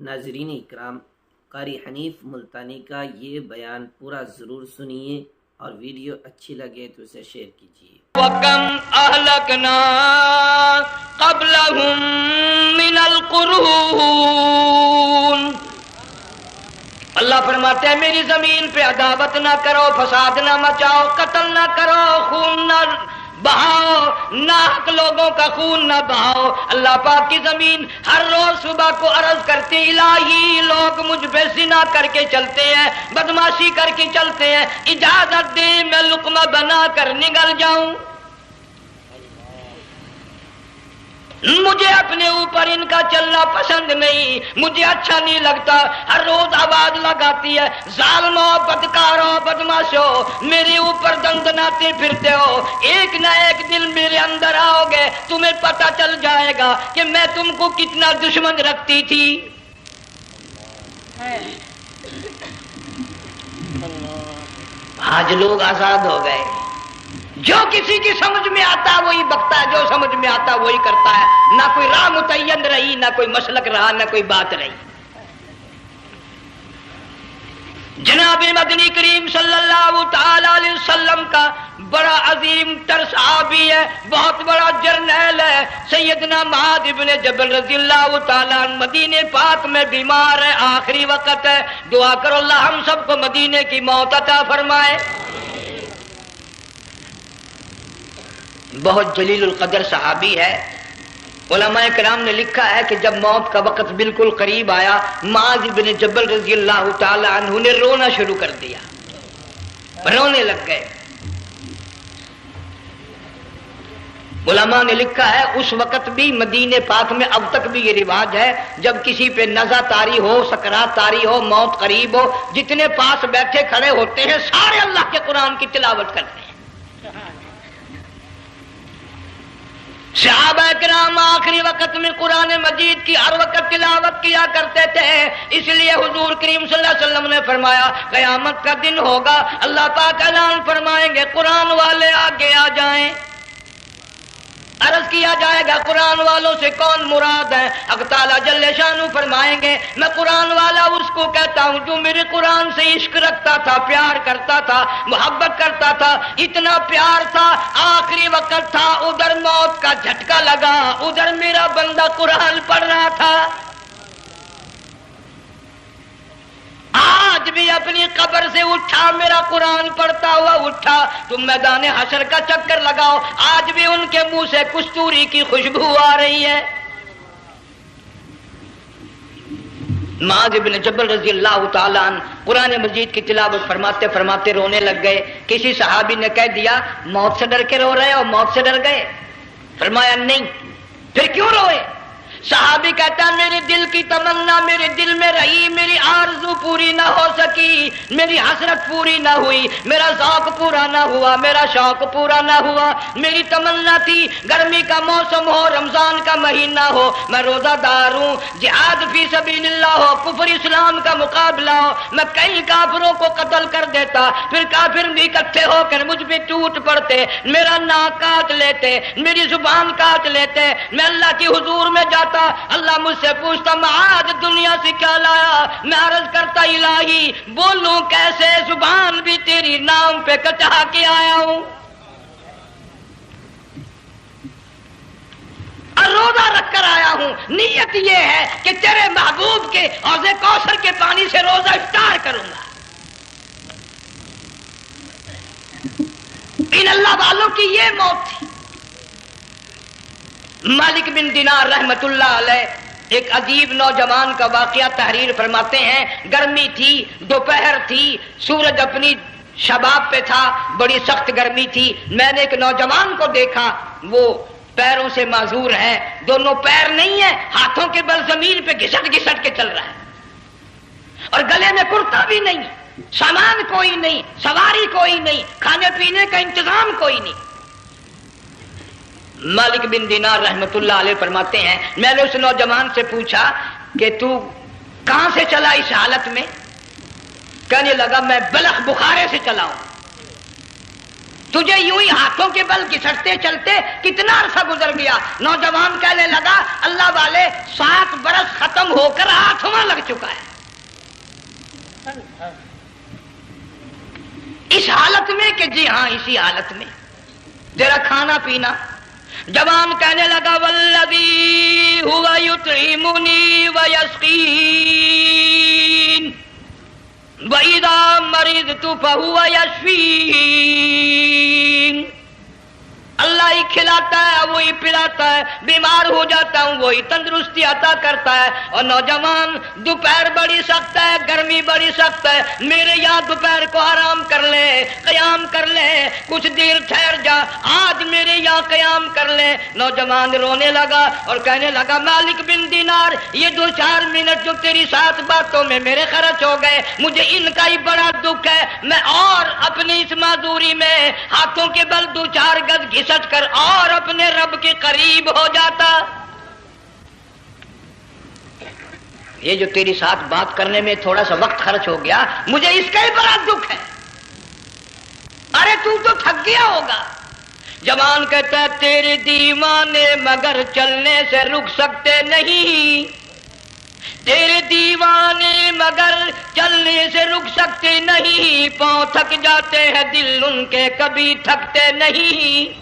ناظرین اکرام، قاری حنیف ملتانی کا یہ بیان پورا ضرور سنیے اور ویڈیو اچھی لگے تو اسے شیئر کیجیے۔ وَكَمْ أَهْلَكْنَا قَبْلَهُمْ مِنَ الْقُرُونِ۔ اللہ فرماتے ہیں میری زمین پہ عداوت نہ کرو، فساد نہ مچاؤ، قتل نہ کرو، خون نہ بہاؤ، ناحق لوگوں کا خون نہ بہاؤ۔ اللہ پاک کی زمین ہر روز صبح کو عرض کرتی الہی لوگ مجھ پہ زنا کر کے چلتے ہیں، بدماشی کر کے چلتے ہیں، اجازت دے میں لقمہ بنا کر نگل جاؤں۔ مجھے اپنے اوپر ان کا چلنا پسند نہیں، مجھے اچھا نہیں لگتا۔ ہر روز آواز لگاتی ہے ظالموں، بدکاروں، بدماشوں، میرے اوپر دندناتے پھرتے ہو، ایک نہ ایک دن میرے اندر آؤ گے، تمہیں پتہ چل جائے گا کہ میں تم کو کتنا دشمن رکھتی تھی۔ آج لوگ آزاد ہو گئے، جو کسی کی سمجھ میں آتا وہی بکتا ہے، جو سمجھ میں آتا وہی کرتا ہے، نہ کوئی راہ متعین رہی، نہ کوئی مسلک رہا، نہ کوئی بات رہی۔ جناب مدنی کریم صلی اللہ تعالی علیہ وسلم کا بڑا عظیم تر صحابی ہے، بہت بڑا جرنیل ہے، سیدنا معاذ ابن جبل رضی اللہ تعالی عنہ مدینے پاک میں بیمار ہے، آخری وقت ہے، دعا کرو اللہ ہم سب کو مدینے کی موت عطا فرمائے۔ بہت جلیل القدر صحابی ہے۔ علماء کرام نے لکھا ہے کہ جب موت کا وقت بالکل قریب آیا، معاذ بن جبل رضی اللہ تعالی عنہ نے رونا شروع کر دیا، رونے لگ گئے۔ علماء نے لکھا ہے اس وقت بھی مدینے پاک میں اب تک بھی یہ رواج ہے، جب کسی پہ نزع طاری ہو، سکرات طاری ہو، موت قریب ہو، جتنے پاس بیٹھے کھڑے ہوتے ہیں سارے اللہ کے قرآن کی تلاوت کرتے ہیں۔ صحابہ کرام آخری وقت میں قرآن مجید کی ہر وقت تلاوت کیا کرتے تھے، اس لیے حضور کریم صلی اللہ علیہ وسلم نے فرمایا قیامت کا دن ہوگا، اللہ پاک اعلان فرمائیں گے قرآن والے آگے آ جائیں۔ عرض کیا جائے گا قرآن والوں سے کون مراد ہے؟ حق تعالیٰ جل شانہ فرمائیں گے میں قرآن والا اس کو کہتا ہوں جو میرے قرآن سے عشق رکھتا تھا، پیار کرتا تھا، محبت کرتا تھا، اتنا پیار تھا آخری وقت تھا، ادھر موت کا جھٹکا لگا، ادھر میرا بندہ قرآن پڑھ رہا تھا۔ آج بھی اپنی قبر سے اٹھا، میرا قرآن پڑھتا ہوا اٹھا، تم میدان حشر کا چکر لگاؤ، آج بھی ان کے منہ سے کستوری کی خوشبو آ رہی ہے۔ معاذ بن جبل رضی اللہ تعالی عنہ قرآن مجید کی تلاوت فرماتے فرماتے رونے لگ گئے۔ کسی صحابی نے کہہ دیا موت سے ڈر کے رو رہے ہو، موت سے ڈر گئے؟ فرمایا نہیں۔ پھر کیوں روئے؟ صحابی کہتا ہے میرے دل کی تمنا میرے دل میں رہی، میری آرزو پوری نہ ہو سکی، میری حسرت پوری نہ ہوئی، میرا ذوق پورا نہ ہوا، میرا شوق پورا نہ ہوا۔ میری تمنا تھی گرمی کا موسم ہو، رمضان کا مہینہ ہو، میں روزہ دار ہوں، جہاد فی سبیل اللہ ہو، کفر اسلام کا مقابلہ ہو، میں کئی کافروں کو قتل کر دیتا، پھر کافر بھی اکٹھے ہو کر مجھ پہ ٹوٹ پڑتے، میرا ناک کاٹ لیتے، میری زبان کاٹ لیتے، میں اللہ کی حضور میں جاتا، اللہ مجھ سے پوچھتا معاذ دنیا سے کیا لایا؟ میں عرض کرتا الہی بولوں کیسے، زبان بھی تیری نام پہ کٹا کے آیا ہوں، اور روزہ رکھ کر آیا ہوں، نیت یہ ہے کہ تیرے محبوب کے حوض کوثر کے پانی سے روزہ افطار کروں گا۔ ان اللہ والوں کی یہ موت تھی۔ مالک بن دینار رحمت اللہ علیہ ایک عجیب نوجوان کا واقعہ تحریر فرماتے ہیں، گرمی تھی، دوپہر تھی، سورج اپنی شباب پہ تھا، بڑی سخت گرمی تھی، میں نے ایک نوجوان کو دیکھا، وہ پیروں سے معذور ہے، دونوں پیر نہیں ہیں، ہاتھوں کے بل زمین پہ گھسٹ گھسٹ کے چل رہا ہے، اور گلے میں کرتا بھی نہیں، سامان کوئی نہیں، سواری کوئی نہیں، کھانے پینے کا انتظام کوئی نہیں۔ مالک بن دینار رحمت اللہ علیہ فرماتے ہیں میں نے اس نوجوان سے پوچھا کہ تو کہاں سے چلا اس حالت میں؟ کہنے لگا میں بلخ بخارے سے چلا ہوں۔ تجھے یوں ہی ہاتھوں کے بل گھسٹتے چلتے کتنا عرصہ گزر گیا. نوجوان کہنے لگا اللہ والے 7 برس ختم ہو کر 8واں لگ چکا ہے. اس حالت میں کہ جی ہاں اسی حالت میں تیرا کھانا پینا. جوان کہنے لگا والذی ہوا یطعمنی ویسقین وَإِذَا مَرِضْتُ فَهُوَ يَشْفِينِ. اللہ ہی کھلاتا ہے وہی پلاتا ہے، بیمار ہو جاتا ہوں وہی تندرستی عطا کرتا ہے. اور نوجوان دوپہر بڑی سخت ہے، گرمی بڑی سخت ہے، میرے یہاں دوپہر کو آرام کر لے، قیام کر لے، کچھ دیر ٹھہر جا، آج میرے یہاں قیام کر لے. نوجوان رونے لگا اور کہنے لگا مالک بن دینار، یہ 2-4 منٹ جو تیری ساتھ باتوں میں میرے خرچ ہو گئے، مجھے ان کا ہی بڑا دکھ ہے. میں اور اپنی اس معذوری میں ہاتھوں کے بل 2-4 گز گھسٹ کر اور اپنے رب کے قریب ہو جاتا. یہ جو تیری ساتھ بات کرنے میں تھوڑا سا وقت خرچ ہو گیا، مجھے اس کا ہی بڑا دکھ ہے. ارے تو تھک گیا ہوگا. جوان کہتا ہے تیرے دیوانے مگر چلنے سے رک سکتے نہیں، تیرے دیوانے مگر چلنے سے رک سکتے نہیں، پاؤں تھک جاتے ہیں دل ان کے کبھی تھکتے نہیں.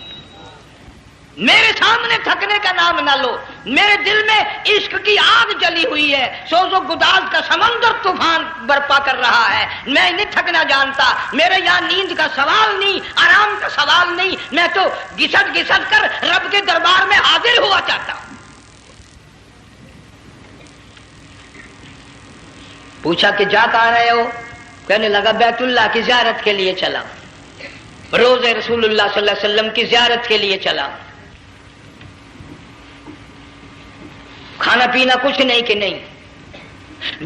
میرے سامنے تھکنے کا نام نہ لو، میرے دل میں عشق کی آگ جلی ہوئی ہے، سوز و گداز کا سمندر طوفان برپا کر رہا ہے. میں نہیں تھکنا جانتا، میرے یہاں نیند کا سوال نہیں، آرام کا سوال نہیں، میں تو گھسٹ گھسٹ کر رب کے دربار میں حاضر ہوا چاہتا ہوں. پوچھا کہ جا کہاں رہے ہو؟ کہنے لگا بیت اللہ کی زیارت کے لیے چلا، روز رسول اللہ صلی اللہ علیہ وسلم کی زیارت کے لیے چلا. کھانا پینا کچھ نہیں کہ نہیں،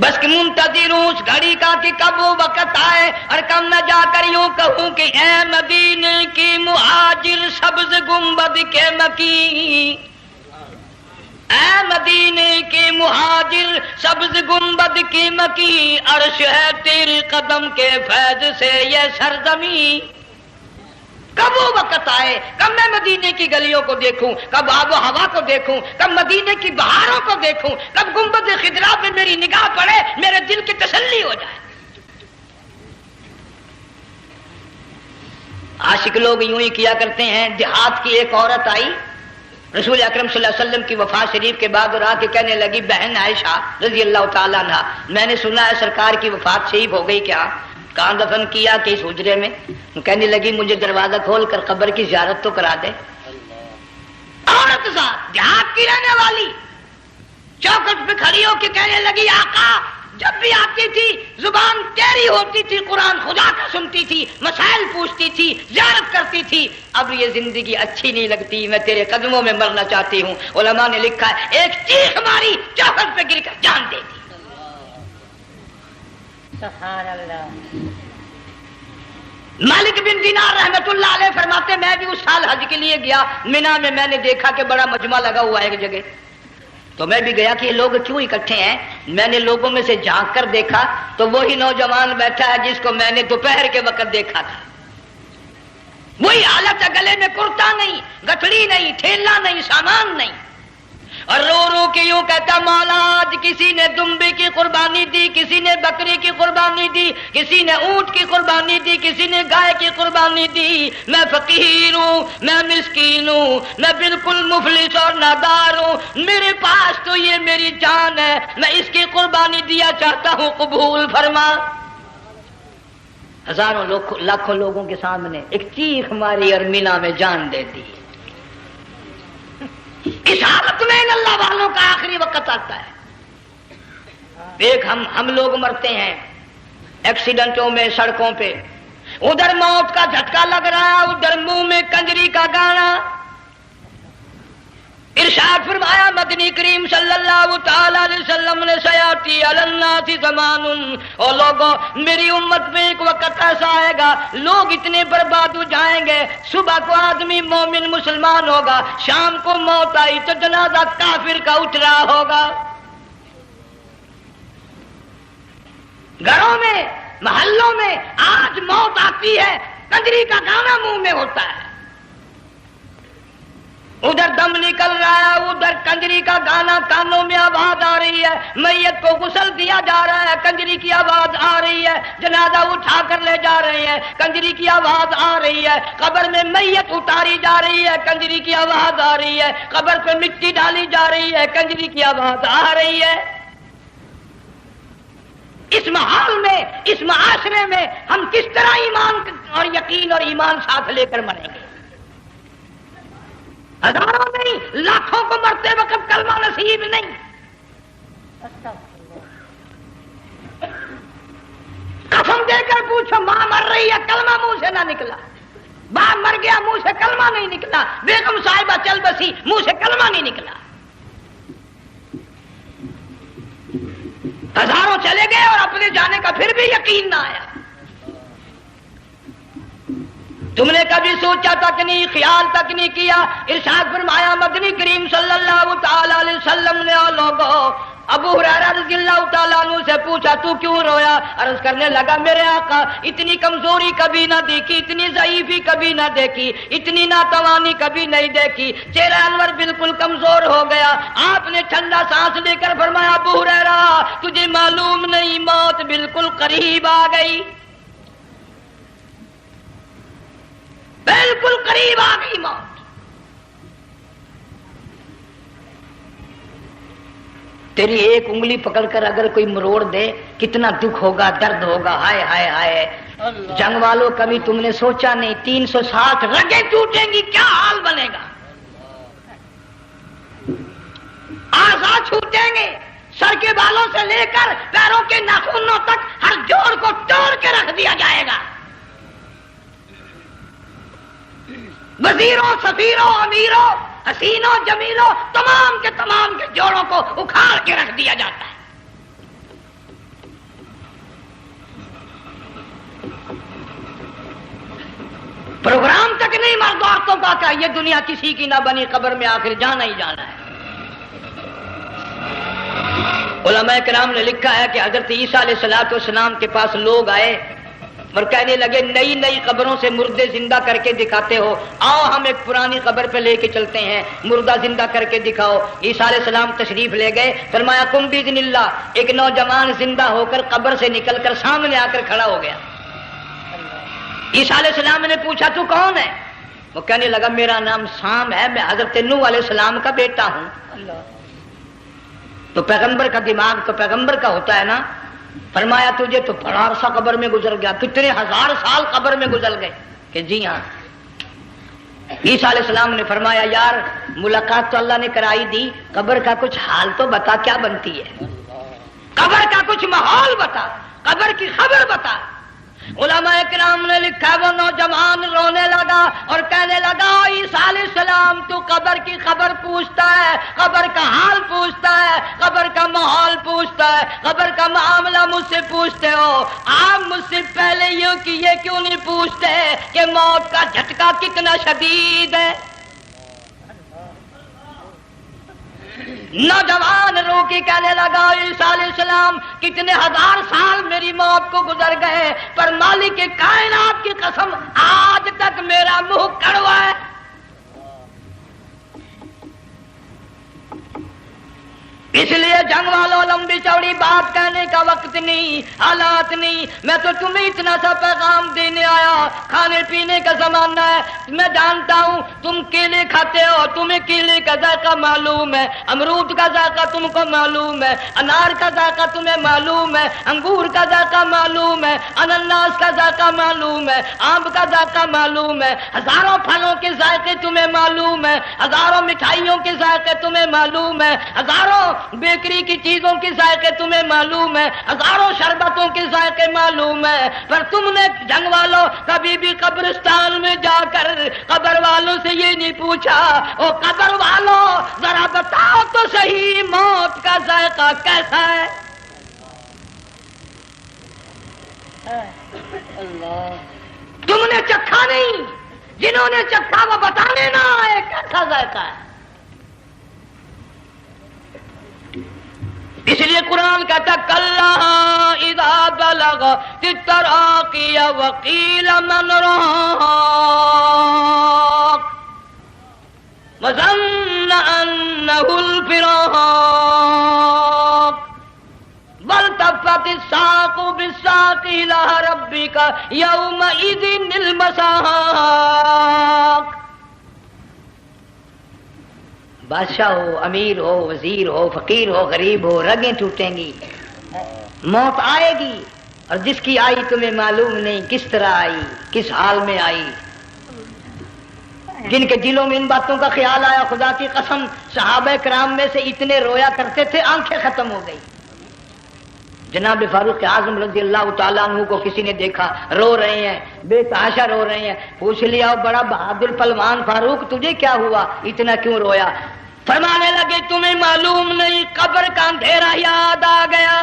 بس کہ منتظر ہوں اس گھڑی کا کہ کب وہ وقت آئے اور کب میں جا کر یوں کہوں کہ اے مدینے کی مہاجر سبز گنبد کے مکی، اے مدینے کے مہاجر سبز گنبد کی مکی، عرش ہے تیرے قدم کے فیض سے یہ سرزمین. کب وہ وقت آئے، کب میں مدینے کی گلیوں کو دیکھوں، کب آب و ہوا کو دیکھوں، کب مدینے کی بہاروں کو دیکھوں، کب گنبد خضرا پہ میری نگاہ پڑے، میرے دل کی تسلی ہو جائے. عاشق لوگ یوں ہی کیا کرتے ہیں. دیہات کی ایک عورت آئی رسول اکرم صلی اللہ علیہ وسلم کی وفات شریف کے بعد اور آ کے کہنے لگی بہن عائشہ رضی اللہ تعالیٰ عنہا، میں نے سنا ہے سرکار کی وفات شریف ہو گئی، کیا کہاں دفن کیا کہ اس حجرے میں؟ کہنے لگی مجھے دروازہ کھول کر قبر کی زیارت تو کرا دے. عورت صاحب دیہات کی رہنے والی چوکٹ پہ کھڑی ہو کے کہنے لگی آقا جب بھی آتی تھی زبان تیری ہوتی تھی، قرآن خدا کا سنتی تھی، مسائل پوچھتی تھی، زیارت کرتی تھی، اب یہ زندگی اچھی نہیں لگتی، میں تیرے قدموں میں مرنا چاہتی ہوں. علماء نے لکھا ہے ایک چیخ ماری چوکٹ پہ گر کر جان دے دی. سبحان اللہ. مالک بن دینار رحمت اللہ علیہ فرماتے میں بھی اس سال حج کے لیے گیا مینا میں نے دیکھا کہ بڑا مجمع لگا ہوا ہے ایک جگہ، تو میں بھی گیا کہ یہ لوگ کیوں اکٹھے ہیں. میں نے لوگوں میں سے جھانک کر دیکھا تو وہی نوجوان بیٹھا ہے جس کو میں نے دوپہر کے وقت دیکھا تھا. وہی حالت ہے، گلے میں کرتا نہیں، گٹھڑی نہیں، ٹھیلا نہیں، سامان نہیں، اور رو رو کے یوں کہتا مولا آج کسی نے دمبے کی قربانی دی، کسی نے بکری کی قربانی دی، کسی نے اونٹ کی قربانی دی، کسی نے گائے کی قربانی دی. میں فقیر ہوں، میں مسکین ہوں، میں بالکل مفلس اور نادار ہوں، میرے پاس تو یہ میری جان ہے، میں اس کی قربانی دیا چاہتا ہوں، قبول فرما. ہزاروں لاکھوں لوگوں کے سامنے ایک چیخ ماری اور مینا میں جان دے دی. اس حالت میں ان اللہ والوں کا آخری وقت آتا ہے. ایک ہم لوگ مرتے ہیں ایکسیڈنٹوں میں، سڑکوں پہ، ادھر موت کا جھٹکا لگ رہا، ادھر منہ میں کنجری کا گانا. ارشاد فرمایا مدنی کریم صلی اللہ تعالی علیہ وسلم نے سیاتی علی الناس زمان، اور لوگوں میری امت میں ایک وقت ایسا آئے گا لوگ اتنے برباد ہو جائیں گے، صبح کو آدمی مومن مسلمان ہوگا، شام کو موت آئی تو جنازہ کافر کا اٹھ رہا ہوگا. گھروں میں، محلوں میں آج موت آتی ہے، کنجری کا گانا منہ میں ہوتا ہے، ادھر دم نکل رہا ہے، ادھر کنجری کا گانا کانوں میں آواز آ رہی ہے، میت کو غسل دیا جا رہا ہے، کنجری کی آواز آ رہی ہے، جنازہ اٹھا کر لے جا رہے ہیں، کنجری کی آواز آ رہی ہے، قبر میں میت اتاری جا رہی ہے، کنجری کی آواز آ رہی ہے، قبر پہ مٹی ڈالی جا رہی ہے، کنجری کی آواز آ رہی ہے۔ اس ماحول میں، اس معاشرے میں ہم کس طرح ایمان اور یقین اور ایمان ساتھ لے کر مریں گے؟ ہزاروں نہیں، لاکھوں کو مرتے وقت کلمہ نصیب نہیں۔ قسم دے کر پوچھو، ماں مر رہی ہے، کلمہ منہ سے نہ نکلا، باپ مر گیا، منہ سے کلمہ نہیں نکلا، بیگم صاحبہ چل بسی، منہ سے کلمہ نہیں نکلا۔ ہزاروں چلے گئے اور اپنے جانے کا پھر بھی یقین نہ آیا۔ تم نے کبھی سوچا تک نہیں، خیال تک نہیں کیا؟ ارشاد فرمایا مدنی کریم صلی اللہ تعالی علیہ وسلم نے اور لوگوں ابو ہریرہ رضی اللہ تعالیٰ عنہ سے پوچھا تو کیوں رویا؟ عرض کرنے لگا میرے آقا اتنی کمزوری کبھی نہ دیکھی، اتنی ضعیفی کبھی نہ دیکھی، اتنی ناتوانی کبھی نہیں دیکھی، چہرہ انور بالکل کمزور ہو گیا۔ آپ نے ٹھنڈا سانس لے کر فرمایا ابو ہریرہ تجھے معلوم نہیں موت بالکل قریب آ گئی، بالکل قریب آ گئی موت۔ تیری ایک انگلی پکڑ کر اگر کوئی مروڑ دے کتنا دکھ ہوگا، درد ہوگا، ہائے ہائے ہائے۔ جنگ والوں کبھی تم نے سوچا نہیں 360 رگیں ٹوٹیں گی کیا حال بنے گا، اعضاء چھوٹیں گے، سر کے بالوں سے لے کر پیروں کے ناخنوں تک ہر جوڑ کو توڑ کے رکھ دیا جائے گا، وزیروں، سفیروں، امیروں، حسینوں، جمیلوں، تمام کے جوڑوں کو اکھاڑ کے رکھ دیا جاتا ہے۔ پروگرام تک نہیں مرد عورتوں کا کہ یہ دنیا کسی کی نہ بنی، قبر میں آخر جانا ہی جانا ہے۔ علماء کرام نے لکھا ہے کہ حضرت عیسیٰ علیہ السلام کے پاس لوگ آئے اور کہنے لگے نئی نئی قبروں سے مردے زندہ کر کے دکھاتے ہو، آؤ ہم ایک پرانی قبر پہ لے کے چلتے ہیں، مردہ زندہ کر کے دکھاؤ۔ عیسیٰ علیہ السلام تشریف لے گئے، فرمایا قم باذن اللہ، ایک نوجوان زندہ ہو کر قبر سے نکل کر سامنے آ کر کھڑا ہو گیا۔ عیسیٰ علیہ السلام نے پوچھا تو کون ہے؟ وہ کہنے لگا میرا نام سام ہے، میں حضرت نوح علیہ السلام کا بیٹا ہوں۔ تو پیغمبر کا دماغ تو پیغمبر کا ہوتا ہے نا۔ فرمایا تجھے تو بڑا عرصہ قبر میں گزر گیا، کتنے ہزار سال قبر میں گزر گئے؟ کہ جی ہاں۔ عیسیٰ علیہ السلام نے فرمایا یار ملاقات تو اللہ نے کرائی دی، قبر کا کچھ حال تو بتا کیا بنتی ہے، قبر کا کچھ ماحول بتا، قبر کی خبر بتا۔ علماء کرام نے لکھا وہ نوجوان رونے لگا اور کہنے لگا عیسیٰ علیہ السلام تو قبر کی خبر پوچھتا ہے، قبر کا حال پوچھتا ہے، قبر کا ماحول پوچھتا ہے، قبر کا معاملہ مجھ سے پوچھتے ہو، آپ مجھ سے پہلے یہ کیوں نہیں پوچھتے کہ موت کا جھٹکا کتنا شدید ہے؟ نوجوان رو کے کہنے لگا عیسیٰ علیہ السلام کتنے ہزار سال میری موت کو گزر گئے، پر مالک کائنات کی قسم آج تک میرا منہ کڑوا ہے۔ اس لیے جنگ والوں لمبی چوڑی بات کہنے کا وقت نہیں، حالات نہیں، میں تو تمہیں اتنا سا پیغام دینے آیا، کھانے پینے کا زمانہ ہے، میں جانتا ہوں تم کیلے کھاتے ہو، تمہیں کیلے کا ذائقہ معلوم ہے، امرود کا ذائقہ تم کو معلوم ہے، انار کا ذائقہ تمہیں معلوم ہے، انگور کا ذائقہ معلوم ہے، انناس کا ذائقہ معلوم ہے، آم کا ذائقہ معلوم ہے، ہزاروں پھلوں کے ذائقے تمہیں معلوم ہے، ہزاروں مٹھائیوں کے ذائقے تمہیں معلوم ہے، ہزاروں بیکری کی چیزوں کے ذائقے تمہیں معلوم ہے، ہزاروں شربتوں کے ذائقے معلوم ہے، پر تم نے جنگ والوں کبھی بھی قبرستان میں جا کر قبر والوں سے یہ نہیں پوچھا او قبر والوں ذرا بتاؤ تو صحیح موت کا ذائقہ کیسا ہے؟ تم نے چکھا نہیں، جنہوں نے چکھا وہ بتانے نہ آئے کیسا ذائقہ ہے۔ اس لیے قرآن کہتا کلا اذا بلغت التراقی داعی وقیل من راق وظن انه الفراق والتفت الساق بالساق الى ربك يومئذ المساق. بادشاہ ہو، امیر ہو، وزیر ہو، فقیر ہو، غریب ہو، رگیں ٹوٹیں گی، موت آئے گی، اور جس کی آئی تمہیں معلوم نہیں کس طرح آئی، کس حال میں آئی. جن کے دلوں میں ان باتوں کا خیال آیا، خدا کی قسم صحابہ کرام میں سے اتنے رویا کرتے تھے آنکھیں ختم ہو گئی. جناب فاروق اعظم رضی اللہ تعالیٰ عنہ کو کسی نے دیکھا رو رہے ہیں، بے تحاشا رو رہے ہیں. پوچھ لیا بڑا بہادر پہلوان فاروق تجھے کیا ہوا، اتنا کیوں رویا؟ فرمانے لگے تمہیں معلوم نہیں قبر کا اندھیرا یاد آ گیا.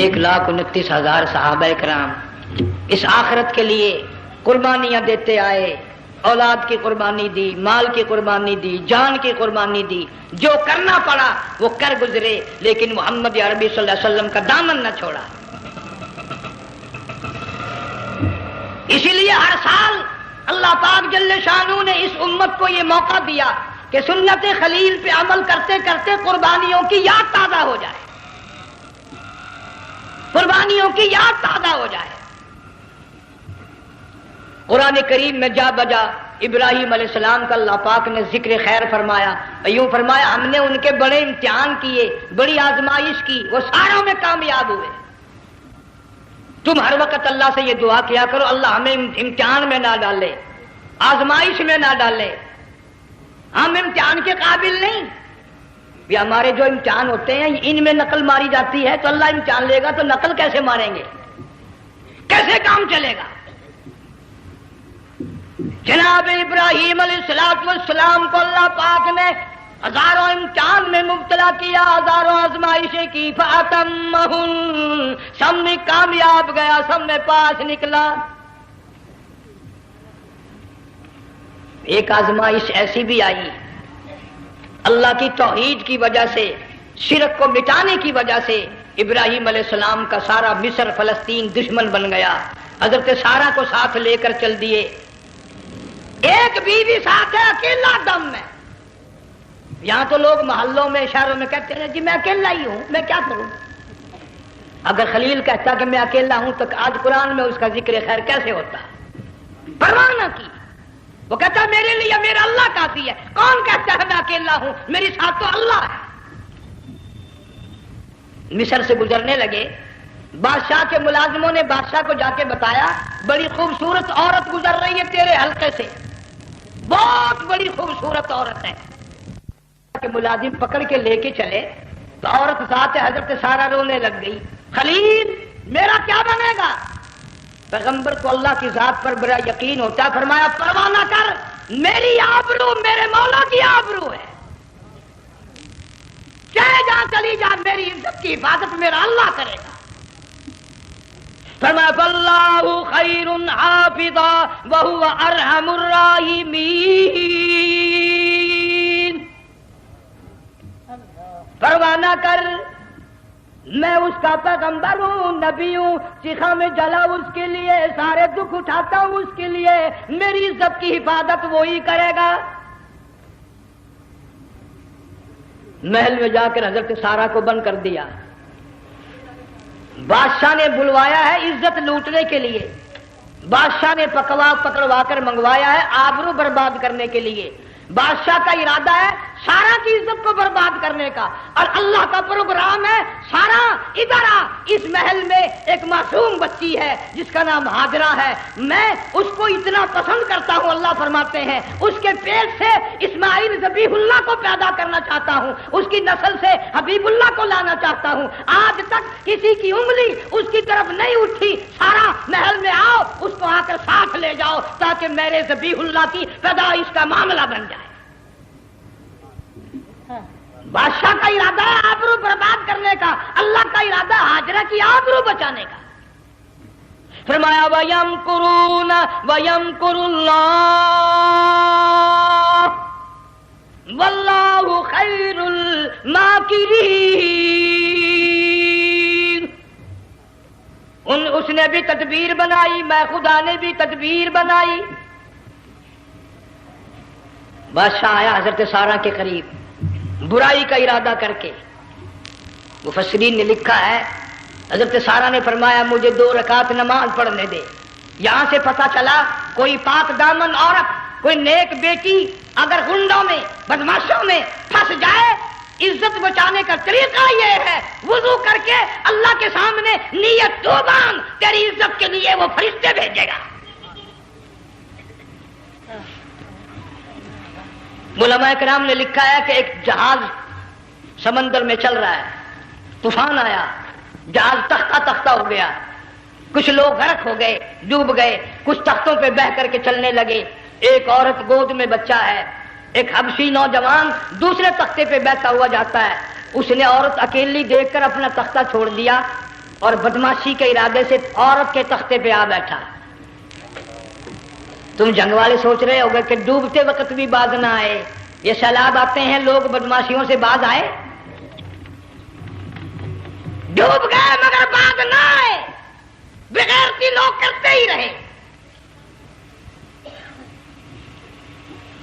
1,29,000 صحابہ کرام اس آخرت کے لیے قربانیاں دیتے آئے، اولاد کی قربانی دی، مال کی قربانی دی، جان کی قربانی دی، جو کرنا پڑا وہ کر گزرے، لیکن محمد عربی صلی اللہ علیہ وسلم کا دامن نہ چھوڑا. اسی لیے ہر سال اللہ پاک جل شانہ نے اس امت کو یہ موقع دیا کہ سنت خلیل پہ عمل کرتے کرتے قربانیوں کی یاد تازہ ہو جائے، قربانیوں کی یاد تازہ ہو جائے. قرآن کریم میں جا بجا ابراہیم علیہ السلام کا اللہ پاک نے ذکر خیر فرمایا، یوں فرمایا ہم نے ان کے بڑے امتحان کیے، بڑی آزمائش کی، وہ ساروں میں کامیاب ہوئے. تم ہر وقت اللہ سے یہ دعا کیا کرو اللہ ہمیں امتحان میں نہ ڈالے، آزمائش میں نہ ڈالے، ہم امتحان کے قابل نہیں. یہ ہمارے جو امتحان ہوتے ہیں ان میں نقل ماری جاتی ہے، تو اللہ امتحان لے گا تو نقل کیسے ماریں گے، کیسے کام چلے گا؟ جناب ابراہیم علیہ السلام کو اللہ پاک نے ہزاروں امتحان میں مبتلا کیا، ہزاروں آزمائشیں کی، فَأَتَمَّهُنْ سب میں کامیاب گیا، سب میں پاس نکلا. ایک آزمائش ایسی بھی آئی اللہ کی توحید کی وجہ سے، شرک کو مٹانے کی وجہ سے ابراہیم علیہ السلام کا سارا مصر فلسطین دشمن بن گیا. حضرت سارہ کو ساتھ لے کر چل دیے، ایک بیوی ساتھ ہے اکیلا دم میں. یہاں تو لوگ محلوں میں شہروں میں کہتے ہیں جی میں اکیلا ہی ہوں، میں کیا کروں. اگر خلیل کہتا کہ میں اکیلا ہوں تو آج قرآن میں اس کا ذکر خیر کیسے ہوتا؟ پرواہ نہ کی، وہ کہتا میرے لیے میرا اللہ کافی ہے. کون کہتا ہے میں اکیلا ہوں، میری ساتھ تو اللہ ہے. مصر سے گزرنے لگے، بادشاہ کے ملازموں نے بادشاہ کو جا کے بتایا بڑی خوبصورت عورت گزر رہی ہے تیرے حلقے سے، بہت بڑی خوبصورت عورت ہے. کہ ملازم پکڑ کے لے کے چلے تو عورت ساتھ حضرت سارہ رونے لگ گئی. خلیل میرا کیا بنے گا؟ پیغمبر کو اللہ کی ذات پر بڑا یقین ہوتا ہے، فرمایا پرواہ نہ کر، میری آبرو میرے مولا کی آبرو ہے، چاہے جہاں چلی جا میری عزت کی حفاظت میرا اللہ کرے گا. فرمایا فاللہ خیر حافظا وہو ارحم الراحمین. پرواہ نہ کر، میں اس کا پیغمبر ہوں، نبی ہوں، چیخا میں جلا اس کے لیے، سارے دکھ اٹھاتا ہوں اس کے لیے، میری عزت کی حفاظت وہی کرے گا. محل میں جا کر حضرت سارہ کو بند کر دیا. بادشاہ نے بلوایا ہے عزت لوٹنے کے لیے، بادشاہ نے پکڑوا کر منگوایا ہے آبرو برباد کرنے کے لیے. بادشاہ کا ارادہ ہے سارا کی عزت کو برباد کرنے کا، اور اللہ کا پروگرام ہے سارا ادھر آ، اس محل میں ایک معصوم بچی ہے جس کا نام ہاجرہ ہے، میں اس کو اتنا پسند کرتا ہوں، اللہ فرماتے ہیں اس کے پیٹ سے اسماعیل ذبیح اللہ کو پیدا کرنا چاہتا ہوں، اس کی نسل سے حبیب اللہ کو لانا چاہتا ہوں. آج تک کسی کی انگلی اس کی طرف نہیں اٹھی. سارا محل میں آؤ، اس کو آ کر ساتھ لے جاؤ تاکہ میرے ذبیح اللہ کی پیدائش کا معاملہ بن جائے. بادشاہ کا ارادہ ہے آبرو برباد کرنے کا، اللہ کا ارادہ ہاجرہ کی آبرو بچانے کا. فرمایا وَيَمْكُرُونَ وَيَمْكُرُ اللَّهُ وَاللَّهُ خَيْرُ الماکرین، اس نے بھی تدبیر بنائی، میں خدا نے بھی تدبیر بنائی۔ بادشاہ آیا حضرت سارہ کے قریب برائی کا ارادہ کر کے۔ مفسرین نے لکھا ہے حضرت سارہ نے فرمایا مجھے 2 رکعت نماز پڑھنے دے۔ یہاں سے پتہ چلا کوئی پاک دامن عورت، کوئی نیک بیٹی اگر غنڈوں میں بدماشوں میں پھنس جائے، عزت بچانے کا طریقہ یہ ہے وضو کر کے اللہ کے سامنے نیت تو باندھ، تیری عزت کے لیے وہ فرشتے بھیجے گا۔ علماء کرام نے لکھا ہے کہ ایک جہاز سمندر میں چل رہا ہے، طوفان آیا، جہاز تختہ تختہ ہو گیا، کچھ لوگ غرق ہو گئے، ڈوب گئے، کچھ تختوں پہ بہ کر کے چلنے لگے۔ ایک عورت گود میں بچہ ہے، ایک حبشی نوجوان دوسرے تختے پہ بیٹھا ہوا جاتا ہے۔ اس نے عورت اکیلی دیکھ کر اپنا تختہ چھوڑ دیا اور بدماشی کے ارادے سے عورت کے تختے پہ آ بیٹھا۔ تم جنگ والے سوچ رہے ہوگے کہ ڈوبتے وقت بھی باز نہ آئے، یہ سیلاب آتے ہیں لوگ بدماشیوں سے باز آئے؟ ڈوب گئے مگر باز نہ آئے، بغیرتی لوگ کرتے ہی رہے۔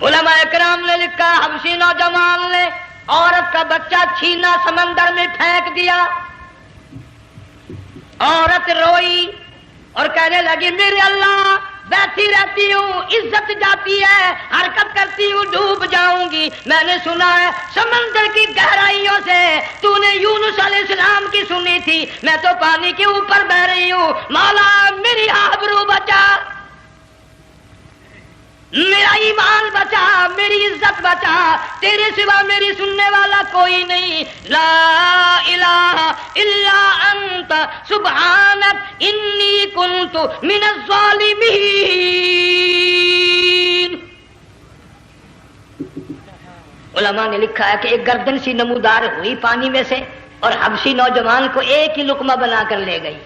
علماء کرام نے لکھا حبشی نوجوان نے عورت کا بچہ چھینا سمندر میں پھینک دیا۔ عورت روئی اور کہنے لگی میرے اللہ بیٹھی رہتی ہوں، عزت جاتی ہے، حرکت کرتی ہوں، ڈوب جاؤں گی۔ میں نے سنا ہے سمندر کی گہرائیوں سے تو نے یونس علیہ السلام کی سنی تھی، میں تو پانی کے اوپر بہ رہی ہوں، مولا میری آبرو بچا، میرا ایمان بچا، میری عزت بچا، تیرے سوا میری سننے والا کوئی نہیں، لا الہ الا انت سبحانک انی کنت من الظالمین۔ علماء نے لکھا ہے کہ ایک گردن سی نمودار ہوئی پانی میں سے اور حبشی نوجوان کو ایک ہی لقمہ بنا کر لے گئی۔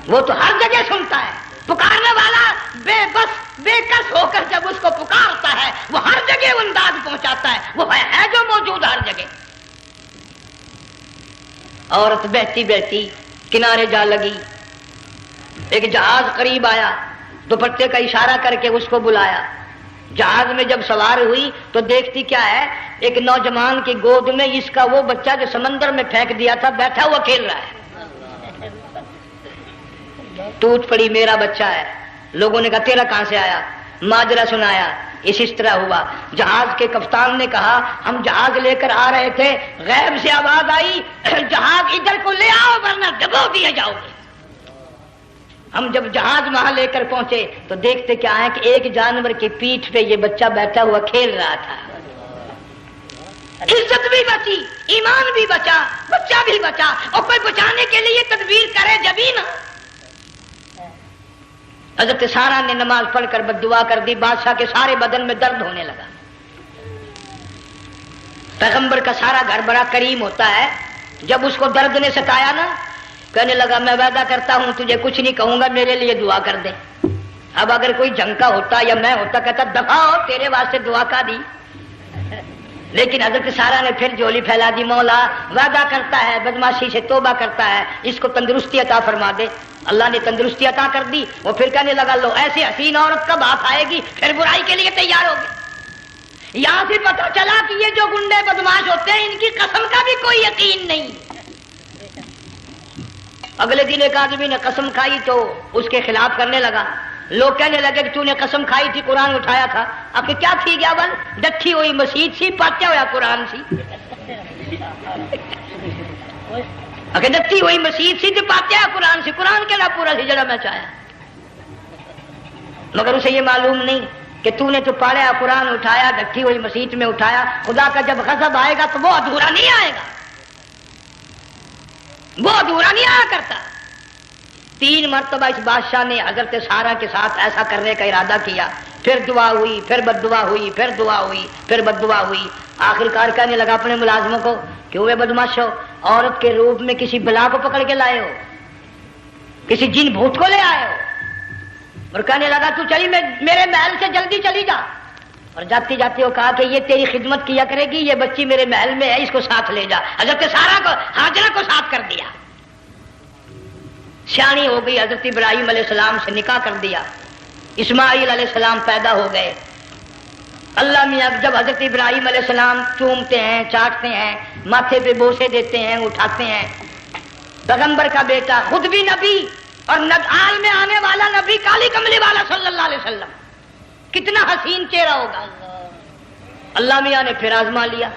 وہ تو ہر جگہ سنتا ہے، پکارنے والا بے بس بے کس ہو کر جب اس کو پکارتا ہے وہ ہر جگہ انداز پہنچاتا ہے، وہ ہے جو موجود ہر جگہ۔ عورت بہتی بہتی کنارے جا لگی، ایک جہاز قریب آیا، دوپٹے کا اشارہ کر کے اس کو بلایا۔ جہاز میں جب سوار ہوئی تو دیکھتی کیا ہے، ایک نوجوان کی گود میں اس کا وہ بچہ جو سمندر میں پھینک دیا تھا بیٹھا ہوا کھیل رہا ہے۔ ٹوٹ پڑی میرا بچہ ہے۔ لوگوں نے کہا تیرا کہاں سے آیا؟ ماجرا سنایا، اس طرح ہوا۔ جہاز کے کپتان نے کہا ہم جہاز لے کر آ رہے تھے، غیب سے آواز آئی جہاز ادھر کو لے آؤ ورنہ ڈبو دیے جاؤ گے۔ ہم جب جہاز وہاں لے کر پہنچے تو دیکھتے کیا ہے کہ ایک جانور کی پیٹھ پہ یہ بچہ بیٹھا ہوا کھیل رہا تھا۔ عزت بھی بچی، ایمان بھی بچا، بچہ بھی بچا، اور کوئی بچانے کے لیے تدبیر کرے جبھی نا۔ حضرت سارہ نے نماز پڑھ کر بد دعا کر دی، بادشاہ کے سارے بدن میں درد ہونے لگا۔ پیغمبر کا سارا گھر بڑا کریم ہوتا ہے، جب اس کو درد نے ستایا نا کہنے لگا میں وعدہ کرتا ہوں تجھے کچھ نہیں کہوں گا، میرے لیے دعا کر دے۔ اب اگر کوئی جنگ کا ہوتا یا میں ہوتا کہتا دفع ہو تیرے واسطے دعا کا دی، لیکن حضرت سارہ نے پھر جولی پھیلا دی، مولا وعدہ کرتا ہے بدماشی سے توبہ کرتا ہے، اس کو تندرستی عطا فرما دے۔ اللہ نے تندرستی عطا کر دی۔ وہ پھر کہنے لگا لو ایسی حسین عورت کب ہاتھ آئے گی، پھر برائی کے لیے تیار ہو گئے۔ یہاں سے پتہ چلا کہ یہ جو گنڈے بدماش ہوتے ہیں ان کی قسم کا بھی کوئی یقین نہیں۔ اگلے دن ایک آدمی نے قسم کھائی تو اس کے خلاف کرنے لگا۔ لوگ کہنے لگے کہ تو نے قسم کھائی تھی، قرآن اٹھایا تھا، آخر کیا تھی گیا بل ڈٹھی ہوئی مسیح سی، پاٹیا ہوا قرآن سی، آخر ڈٹھی ہوئی مسیح سی تو پاٹیا قرآن سی، قرآن کے لا پورا سی جڑا میں چاہیا۔ مگر اسے یہ معلوم نہیں کہ تو نے تو پاڑیا قرآن اٹھایا، ڈٹھی ہوئی مسیح میں اٹھایا، خدا کا جب غضب آئے گا تو وہ ادھورا نہیں آئے گا، وہ ادھورا نہیں آیا کرتا۔ 3 مرتبہ اس بادشاہ نے حضرت سارہ کے ساتھ ایسا کرنے کا ارادہ کیا، پھر دعا ہوئی، پھر بد دعا ہوئی، پھر دعا ہوئی، پھر بد دعا ہوئی۔ آخر کار کہنے لگا اپنے ملازموں کو کہ وہ بدماش ہو، عورت کے روپ میں کسی بلا کو پکڑ کے لائے ہو، کسی جن بھوت کو لے آئے ہو، اور کہنے لگا تو چلی میرے محل سے جلدی چلی جا اور جاتی جاتی وہ کہا کہ یہ تیری خدمت کیا کرے گی، یہ بچی میرے محل میں ہے، اس کو ساتھ لے جا۔ حضرت سارہ کو، ہاجرہ کو ساتھ کر دیا، سیانی ہو گئی، حضرت ابراہیم علیہ السلام سے نکاح کر دیا، اسماعیل علیہ السلام پیدا ہو گئے۔ اللہ میاں جب حضرت ابراہیم علیہ السلام چومتے ہیں، چاٹتے ہیں، ماتھے پہ بوسے دیتے ہیں، اٹھاتے ہیں، پیغمبر کا بیٹا، خود بھی نبی اور آل میں آنے والا نبی، کالی کملی والا صلی اللہ علیہ وسلم، کتنا حسین چہرہ ہوگا۔ اللہ میاں نے پھر آزما لیا،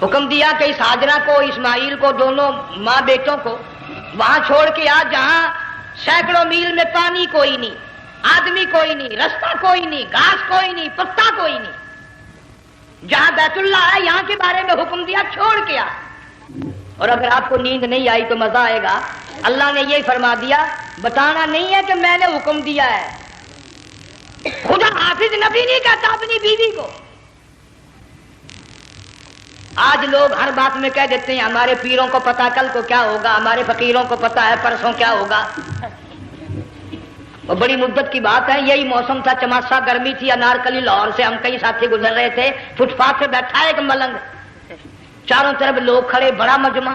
حکم دیا کہ اس ہاجرہ کو، اسماعیل کو، دونوں ماں بیٹوں کو وہاں چھوڑ کے آ جہاں سینکڑوں میل میں پانی کوئی نہیں، آدمی کوئی نہیں، رستہ کوئی نہیں، گھاس کوئی نہیں، پتا کوئی نہیں، جہاں بیت اللہ ہے یہاں کے بارے میں حکم دیا، چھوڑ کے آ۔ اور اگر آپ کو نیند نہیں آئی تو مزہ آئے گا، اللہ نے یہ فرما دیا، بتانا نہیں ہے کہ میں نے حکم دیا ہے۔ خدا حافظ نبی نہیں کہتا اپنی بیوی کو۔ آج لوگ ہر بات میں کہہ دیتے ہیں ہمارے پیروں کو پتا کل کو کیا ہوگا، ہمارے فقیروں کو پتا ہے پرسوں کیا ہوگا۔ وہ بڑی مدت کی بات ہے، یہی موسم تھا، چماسا گرمی تھی، انارکلی لاہور سے ہم کئی ساتھی گزر رہے تھے، فٹ پاتھ پہ بیٹھا ہے ایک ملنگ، چاروں طرف لوگ کھڑے، بڑا مجمع،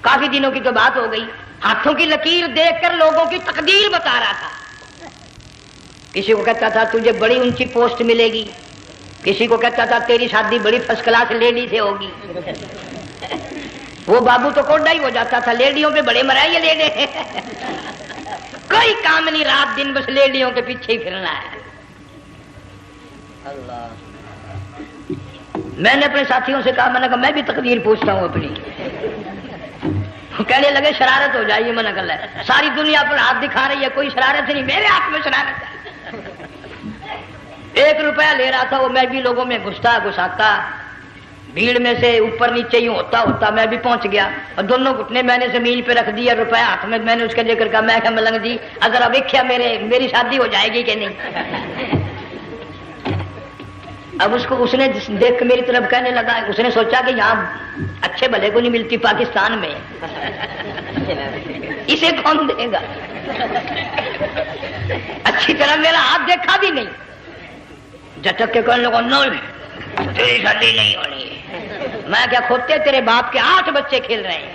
کافی دنوں کی تو بات ہو گئی، ہاتھوں کی لکیر دیکھ کر لوگوں کی تقدیر بتا رہا تھا۔ کسی کو کہتا تھا تجھے بڑی اونچی پوسٹ ملے گی، کسی کو کہتا تھا تیری شادی بڑی فرسٹ کلاس لیڈی سے ہوگی۔ وہ بابو تو کوڈا ہی ہو جاتا تھا، لیڈیوں پہ بڑے مرائے یہ لیڈے، کوئی کام نہیں، رات دن بس لیڈیوں کے پیچھے ہی پھرنا ہے۔ اللہ، میں نے اپنے ساتھیوں سے کہا، میں نے کہا میں بھی تقدیر پوچھتا ہوں اپنی۔ کہنے لگے شرارت ہو جائے، میں نے کہا ساری دنیا پر ہاتھ دکھا رہی ہے، کوئی شرارت نہیں، میرے ہاتھ میں شرارت ہے۔ 1 روپیہ لے رہا تھا وہ، میں بھی لوگوں میں گھساتا، بھیڑ میں سے اوپر نیچے ہی ہوتا میں بھی پہنچ گیا، اور دونوں گھٹنے میں نے زمین پہ رکھ دیا، روپیہ ہاتھ میں نے اس کے لے کر کہا، میں کہا ملنگ جی اگر اب دیکھا میری شادی ہو جائے گی کہ نہیں۔ اب اس نے دیکھ کے میری طرف کہنے لگا، اس نے سوچا کہ یہاں اچھے بھلے کو نہیں ملتی پاکستان میں، اسے کون دے گا؟ اچھی طرح میرا ہاتھ دیکھا بھی نہیں، جھٹک کے کہنے لگا نہیں تیری شادی نہیں ہونی۔ میں کیا کھوتے تیرے باپ کے 8 بچے کھیل رہے ہیں۔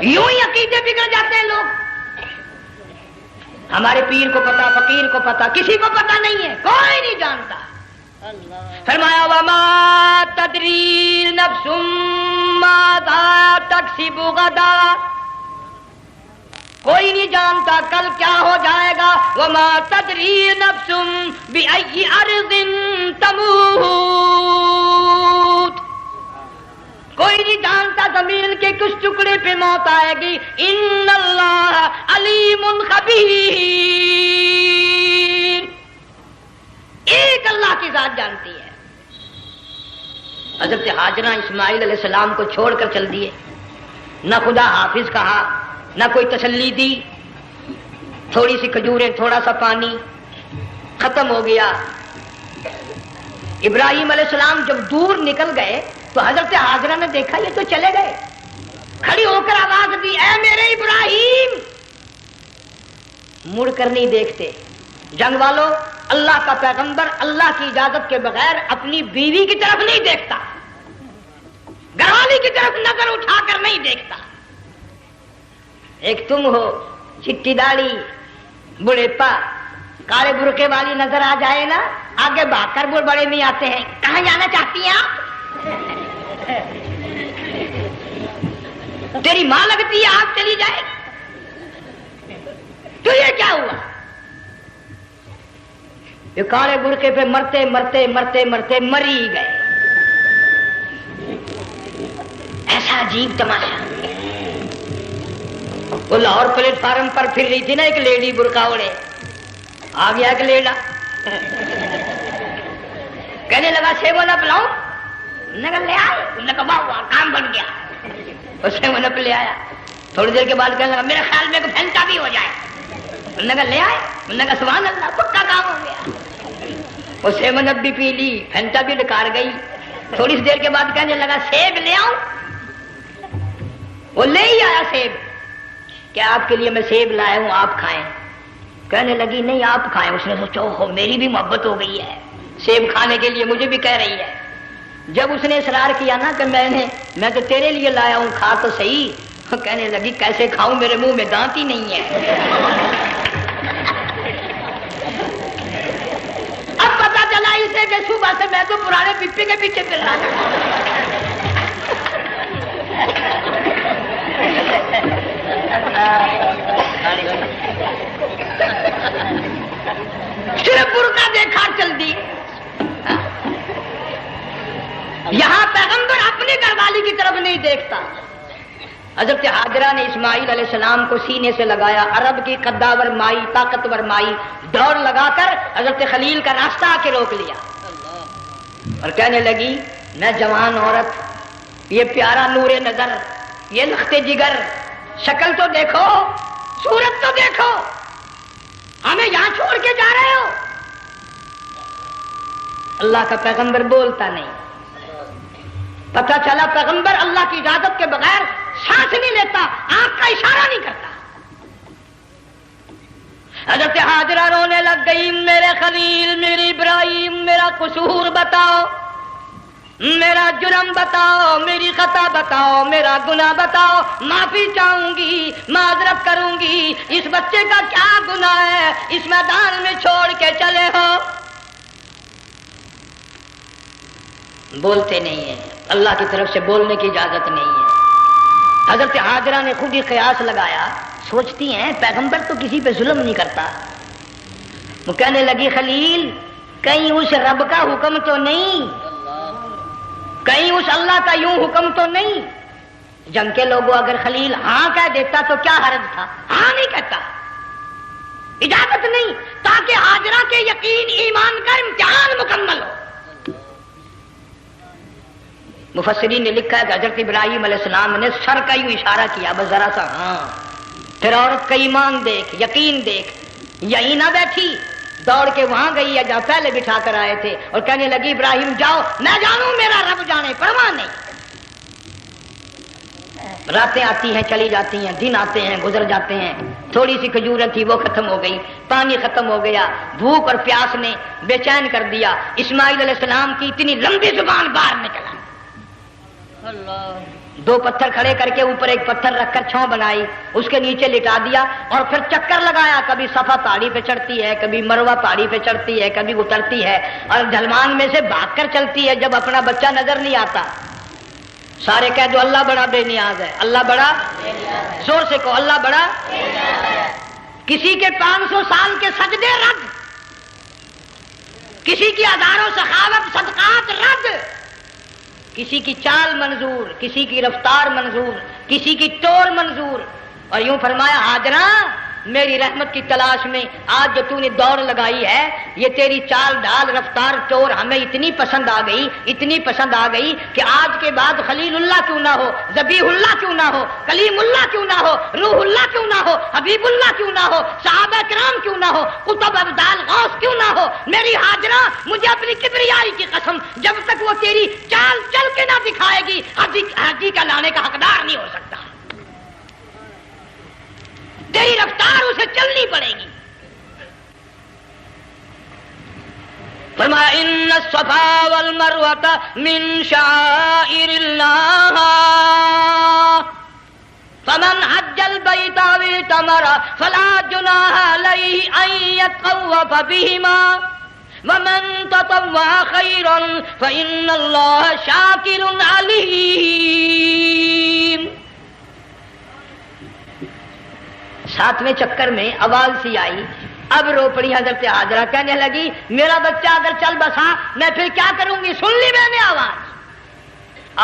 یوں ہی عقیدے بگڑ جاتے ہیں لوگ۔ ہمارے پیر کو پتا، فقیر کو پتا، کسی کو پتا نہیں ہے، کوئی نہیں جانتا۔ فرمایا وما تدری نفس ماذا تکسب غدا، کوئی نہیں جانتا کل کیا ہو جائے گا۔ وما تدری نفس بأي أرض تموت، کوئی نہیں جانتا زمین کے کس ٹکڑے پہ موت آئے گی۔ ان اللہ علیم خبیر، ایک اللہ کی ذات جانتی ہے۔ حضرت ہاجرہ اسماعیل علیہ السلام کو چھوڑ کر چل دیے، نہ خدا حافظ کہا، نہ کوئی تسلی دی، تھوڑی سی کھجوریں، تھوڑا سا پانی، ختم ہو گیا۔ ابراہیم علیہ السلام جب دور نکل گئے تو حضرت ہاجرہ نے دیکھا یہ تو چلے گئے، کھڑی ہو کر آواز دی، اے میرے ابراہیم۔ مڑ کر نہیں دیکھتے۔ جنگ والوں، اللہ کا پیغمبر اللہ کی اجازت کے بغیر اپنی بیوی کی طرف نہیں دیکھتا، گھر والی کی طرف نظر اٹھا کر نہیں دیکھتا۔ ایک تم ہو، چٹی داڑھی، بڑھے پا، کالے برقعے والی نظر آ جائے نا، آگے بھاگ کر بڑے نہیں آتے ہیں۔ کہاں جانا چاہتی ہیں آپ؟ تیری ماں لگتی ہے، آپ چلی جائے تو یہ کیا ہوا؟ یہ کالے برقعے پہ مرتے مرتے مرتے مرتے مر ہی گئے۔ ایسا عجیب تماشا۔ وہ لاہور پلیٹ فارم پر پھر رہی تھی نا ایک لیڈی برقع اوڑے، آ گیا ایک لیڈا، کہنے لگا سیب نہ پلاؤں، نے کہا لے آئے، نے کہا واہ کام بن گیا، اس سے منپ لے آیا۔ تھوڑی دیر کے بعد کہنے لگا میرے خیال میں کوئی پھینٹا بھی ہو جائے، نے کہا لے آئے، نے کہا سبحان اللہ پکا کام ہو گیا۔ اسے منپ بھی پی لی، پھینٹا بھی ڈکار گئی۔ تھوڑی سی دیر کے بعد کہنے لگا سیب لے آؤں، وہ لے ہی آیا سیب۔ کہ آپ کے لیے میں سیب لایا ہوں آپ کھائیں. کہنے لگی نہیں آپ کھائیں. اس نے سوچا ہو میری بھی محبت ہو گئی ہے, سیب کھانے کے لیے مجھے بھی کہہ رہی ہے. جب اس نے اصرار کیا نا کہ میں تو تیرے لیے لایا ہوں کھا تو صحیح, کہنے لگی کیسے کھاؤں میرے منہ میں دانت ہی نہیں ہے. اب پتا چلا اسے کہ صبح سے میں تو پرانے پپی کے پیچھے پھر رہا تھا. صرف برقع دیکھا چل دی. یہاں پیغمبر اپنی گھر والی کی طرف نہیں دیکھتا. حضرت حاجرہ نے اسماعیل علیہ السلام کو سینے سے لگایا. عرب کی قداور مائی, طاقتور مائی, دوڑ لگا کر حضرت خلیل کا راستہ آ کے روک لیا اور کہنے لگی میں جوان عورت, یہ پیارا نور نظر, یہ لخت جگر, شکل تو دیکھو, صورت تو دیکھو, ہمیں یہاں چھوڑ کے جا رہے ہو. اللہ کا پیغمبر بولتا نہیں. پتہ چلا پیغمبر اللہ کی اجازت کے بغیر سانس نہیں لیتا, آنکھ کا اشارہ نہیں کرتا. حضرت حاجرہ رونے لگ گئی, میرے خلیل, میری ابراہیم, میرا قصور بتاؤ, میرا جرم بتاؤ, میری خطا بتاؤ, میرا گناہ بتاؤ, معافی چاہوں گی, معذرت کروں گی. اس بچے کا کیا گناہ ہے اس میدان میں چھوڑ کے چلے ہو؟ بولتے نہیں ہیں, اللہ کی طرف سے بولنے کی اجازت نہیں ہے. حضرت حاجرہ نے خود ہی قیاس لگایا, سوچتی ہیں پیغمبر تو کسی پہ ظلم نہیں کرتا. وہ کہنے لگی خلیل کہیں اس رب کا حکم تو نہیں, کہیں اس اللہ کا یوں حکم تو نہیں. جنگ کے لوگوں اگر خلیل ہاں کہہ دیتا تو کیا حرج تھا, ہاں نہیں کہتا, اجازت نہیں, تاکہ حاجرہ کے یقین ایمان کا امتحان مکمل ہو. مفسرین نے لکھا ہے کہ حضرت ابراہیم علیہ السلام نے سر کا یوں اشارہ کیا, بس ذرا سا ہاں. پھر عورت کا ایمان دیکھ, یقین دیکھ, یہی نہ بیٹھی, دوڑ کے وہاں گئی ہے جہاں پہلے بٹھا کر آئے تھے اور کہنے لگی ابراہیم جاؤ, میں جانوں میرا رب جانے, پرواہ نہیں. راتیں آتی ہیں چلی جاتی ہیں, دن آتے ہیں گزر جاتے ہیں. تھوڑی سی کھجوریں تھی وہ ختم ہو گئی, پانی ختم ہو گیا, بھوک اور پیاس نے بے چین کر دیا. اسماعیل علیہ السلام کی اتنی لمبی زبان باہر نکلا. دو پتھر کھڑے کر کے اوپر ایک پتھر رکھ کر چھاؤں بنائی, اس کے نیچے لٹا دیا اور پھر چکر لگایا. کبھی صفا پہاڑی پہ چڑھتی ہے, کبھی مروہ پہاڑی پہ چڑھتی ہے, کبھی اترتی ہے اور ڈھلوان میں سے بھاگ کر چلتی ہے. جب اپنا بچہ نظر نہیں آتا سارے کہہ دو اللہ بڑا بے نیاز ہے, اللہ بڑا, زور سے کہو اللہ بڑا. کسی کے 500 سال کے سجدے رد, کسی کی ہزاروں سخاوت صدقات رد, کسی کی چال منظور, کسی کی رفتار منظور, کسی کی ٹور منظور. اور یوں فرمایا حاجرہ میری رحمت کی تلاش میں آج جو تو نے دوڑ لگائی ہے, یہ تیری چال ڈال رفتار ٹور ہمیں اتنی پسند آ گئی, اتنی پسند آ گئی کہ آج کے بعد خلیل اللہ کیوں نہ ہو, ذبیح اللہ کیوں نہ ہو, کلیم اللہ کیوں نہ ہو, روح اللہ کیوں نہ ہو, حبیب اللہ کیوں نہ ہو, صحابہ کرام کیوں نہ ہو, قطب ابدال غوث کیوں نہ ہو. میری حاجرہ مجھے اپنی کبریائی کی قسم, جب تک وہ تیری چال چل کے نہ دکھائے گی حاجی کا لانے کا حقدار نہیں ہو سکتا. تیری رفتار اسے چلنی پڑے گی. فرمایا ان الصفا والمروہ من شعائر اللہ فمن حج البیت او اعتمر فلا جناح علیہ ان یطوف بہما ومن تطوع خیرا فإن اللہ شاکر علیم. 7ویں چکر میں آواز سی آئی, اب رو پڑی حضرت حاجرہ, کہنے لگی میرا بچہ اگر چل بسا میں پھر کیا کروں گی. سن لی میں نے آواز.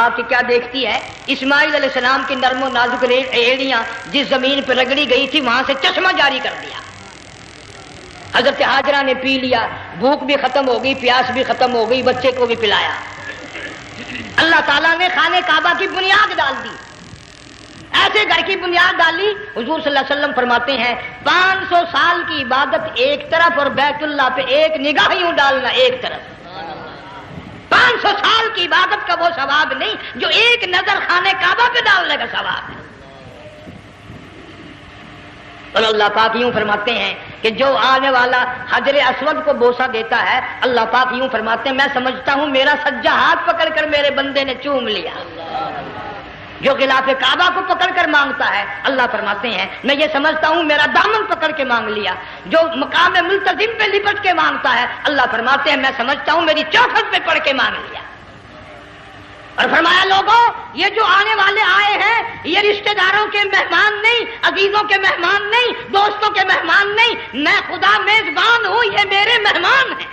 آپ کی کیا دیکھتی ہے, اسماعیل علیہ السلام کی نرم و نازک ایڑیاں جس زمین پہ رگڑی گئی تھی وہاں سے چشمہ جاری کر دیا. حضرت حاجرہ نے پی لیا, بھوک بھی ختم ہو گئی, پیاس بھی ختم ہو گئی, بچے کو بھی پلایا. اللہ تعالیٰ نے خانے کعبہ کی بنیاد ڈال دی, ایسے گھر کی بنیاد ڈالی. حضور صلی اللہ علیہ وسلم فرماتے ہیں 500 سال کی عبادت ایک طرف اور بیت اللہ پہ ایک نگاہ یوں ڈالنا ایک طرف. 500 سال کی عبادت کا وہ ثواب نہیں جو ایک نظر خانے کعبہ پہ ڈالنے کا ثواب ہے. اور اللہ پاک یوں فرماتے ہیں کہ جو آنے والا حجر اسود کو بوسہ دیتا ہے، اللہ پاک یوں فرماتے ہیں میں سمجھتا ہوں میرا سجا ہاتھ پکڑ کر میرے بندے نے چوم لیا۔ جو غلاف کعبہ کو پکڑ کر مانگتا ہے، اللہ فرماتے ہیں میں یہ سمجھتا ہوں میرا دامن پکڑ کے مانگ لیا۔ جو مقام ملتزم پہ لپٹ کے مانگتا ہے، اللہ فرماتے ہیں میں سمجھتا ہوں میری چوکھٹ پہ پڑھ کے مانگ لیا۔ اور فرمایا لوگوں یہ جو آنے والے آئے ہیں یہ رشتہ داروں کے مہمان نہیں، عزیزوں کے مہمان نہیں، دوستوں کے مہمان نہیں، میں خدا میزبان ہوں، یہ میرے مہمان ہیں۔